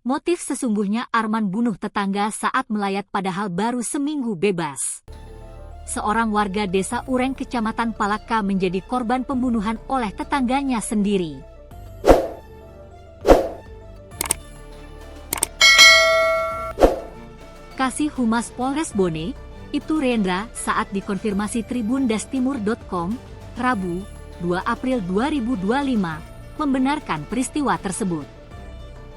Motif sesungguhnya Arman bunuh tetangga saat melayat padahal baru seminggu bebas. Seorang warga desa Ureng Kecamatan Palaka menjadi korban pembunuhan oleh tetangganya sendiri. Kasih Humas Polres Bone, Ibtu Rendra saat dikonfirmasi tribundastimur.com, Rabu, 2 April 2025, membenarkan peristiwa tersebut.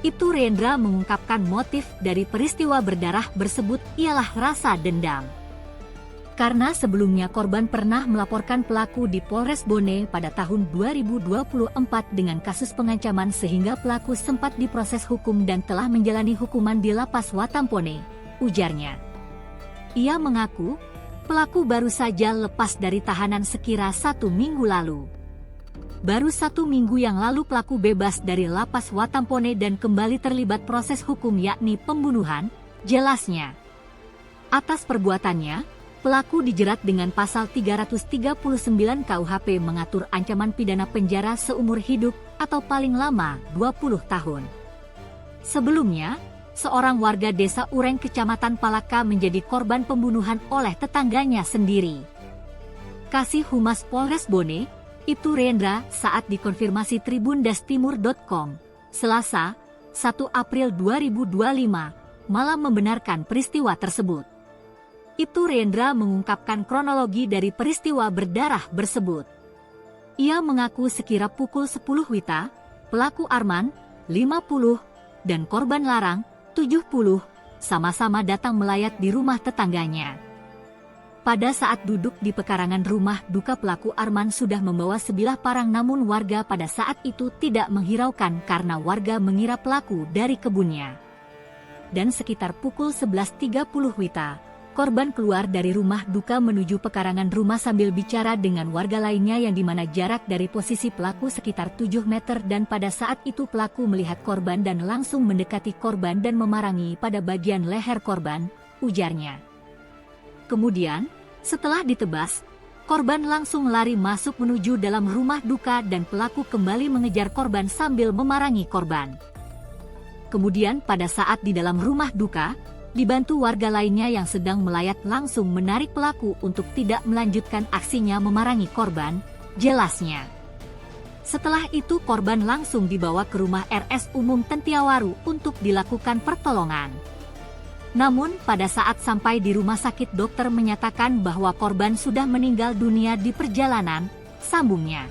Ibtu Rendra mengungkapkan motif dari peristiwa berdarah tersebut ialah rasa dendam. Karena sebelumnya korban pernah melaporkan pelaku di Polres Bone pada tahun 2024 dengan kasus pengancaman sehingga pelaku sempat diproses hukum dan telah menjalani hukuman di Lapas Watampone, ujarnya. Ia mengaku, pelaku baru saja lepas dari tahanan sekira 1 minggu lalu. Baru 1 minggu yang lalu pelaku bebas dari Lapas Watampone dan kembali terlibat proses hukum yakni pembunuhan, jelasnya. Atas perbuatannya, pelaku dijerat dengan pasal 339 KUHP mengatur ancaman pidana penjara seumur hidup atau paling lama 20 tahun. Sebelumnya, seorang warga desa Ureng Kecamatan Palaka menjadi korban pembunuhan oleh tetangganya sendiri. Kasih Humas Polres Bone, Ibtu Rendra saat dikonfirmasi tribundastimur.com, Selasa, 1 April 2025, malam membenarkan peristiwa tersebut. Ibtu Rendra mengungkapkan kronologi dari peristiwa berdarah tersebut. Ia mengaku sekira pukul 10 WITA, pelaku Arman, 50, dan korban Larang, 70, sama-sama datang melayat di rumah tetangganya. Pada saat duduk di pekarangan rumah duka pelaku Arman sudah membawa sebilah parang namun warga pada saat itu tidak menghiraukan karena warga mengira pelaku dari kebunnya. Dan sekitar pukul 11.30 WITA, korban keluar dari rumah duka menuju pekarangan rumah sambil bicara dengan warga lainnya yang dimana jarak dari posisi pelaku sekitar 7 meter dan pada saat itu pelaku melihat korban dan langsung mendekati korban dan memarangi pada bagian leher korban, ujarnya. Kemudian, setelah ditebas, korban langsung lari masuk menuju dalam rumah duka dan pelaku kembali mengejar korban sambil memarangi korban. Kemudian pada saat di dalam rumah duka, dibantu warga lainnya yang sedang melayat langsung menarik pelaku untuk tidak melanjutkan aksinya memarangi korban, jelasnya. Setelah itu korban langsung dibawa ke rumah RS Umum Tentiawaru untuk dilakukan pertolongan. Namun pada saat sampai di rumah sakit dokter menyatakan bahwa korban sudah meninggal dunia di perjalanan, sambungnya.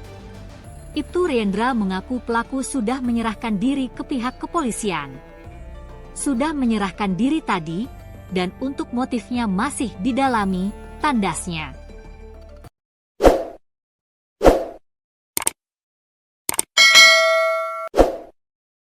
Ibtu Rendra mengaku pelaku sudah menyerahkan diri ke pihak kepolisian. Sudah menyerahkan diri tadi, dan untuk motifnya masih didalami, tandasnya.